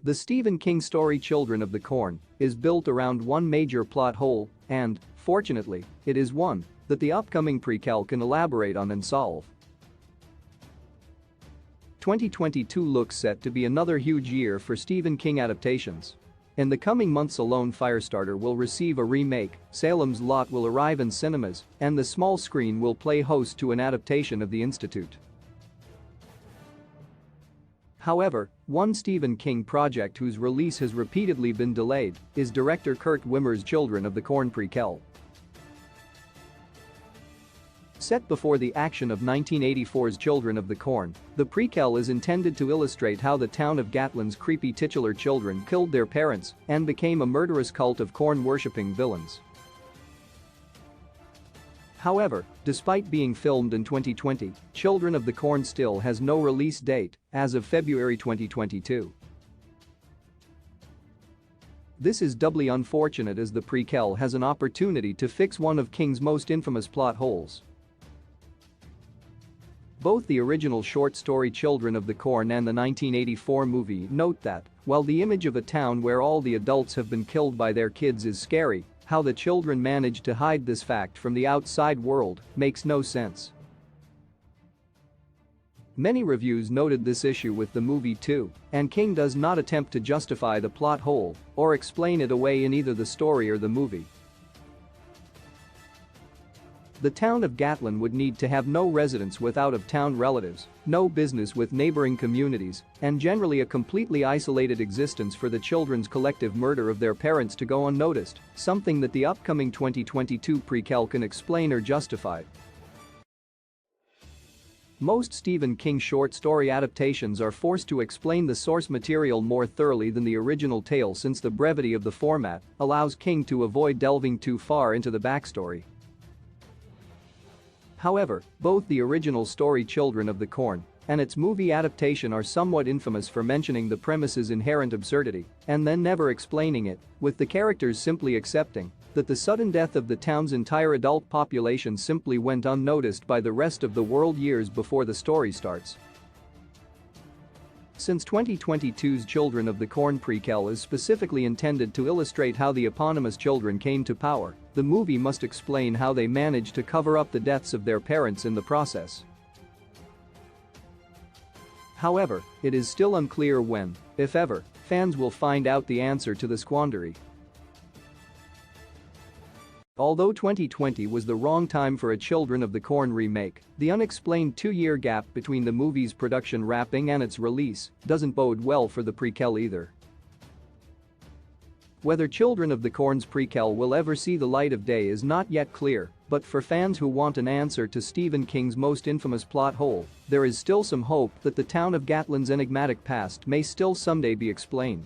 The Stephen King story Children of the Corn is built around one major plot hole and, fortunately, it is one that the upcoming prequel can elaborate on and solve. 2022 looks set to be another huge year for Stephen King adaptations. In the coming months alone, Firestarter will receive a remake, Salem's Lot will arrive in cinemas, and the small screen will play host to an adaptation of The Institute. However, one Stephen King project whose release has repeatedly been delayed is director Kurt Wimmer's Children of the Corn prequel. Set before the action of 1984's Children of the Corn, the prequel is intended to illustrate how the town of Gatlin's creepy titular children killed their parents and became a murderous cult of corn-worshipping villains. However, despite being filmed in 2020, Children of the Corn still has no release date as of February 2022. This is doubly unfortunate as the prequel has an opportunity to fix one of King's most infamous plot holes. Both the original short story Children of the Corn and the 1984 movie note that, while the image of a town where all the adults have been killed by their kids is scary, how the children managed to hide this fact from the outside world makes no sense. Many reviews noted this issue with the movie too, and King does not attempt to justify the plot hole or explain it away in either the story or the movie. The town of Gatlin would need to have no residents with out-of-town relatives, no business with neighboring communities, and generally a completely isolated existence for the children's collective murder of their parents to go unnoticed, something that the upcoming 2022 prequel can explain or justify. Most Stephen King short story adaptations are forced to explain the source material more thoroughly than the original tale since the brevity of the format allows King to avoid delving too far into the backstory. However, both the original story Children of the Corn and its movie adaptation are somewhat infamous for mentioning the premise's inherent absurdity and then never explaining it, with the characters simply accepting that the sudden death of the town's entire adult population simply went unnoticed by the rest of the world years before the story starts. Since 2022's Children of the Corn prequel is specifically intended to illustrate how the eponymous children came to power, the movie must explain how they managed to cover up the deaths of their parents in the process. However, it is still unclear when, if ever, fans will find out the answer to this quandary. Although 2020 was the wrong time for a Children of the Corn remake, the unexplained two-year gap between the movie's production wrapping and its release doesn't bode well for the prequel either. Whether Children of the Corn's prequel will ever see the light of day is not yet clear, but for fans who want an answer to Stephen King's most infamous plot hole, there is still some hope that the town of Gatlin's enigmatic past may still someday be explained.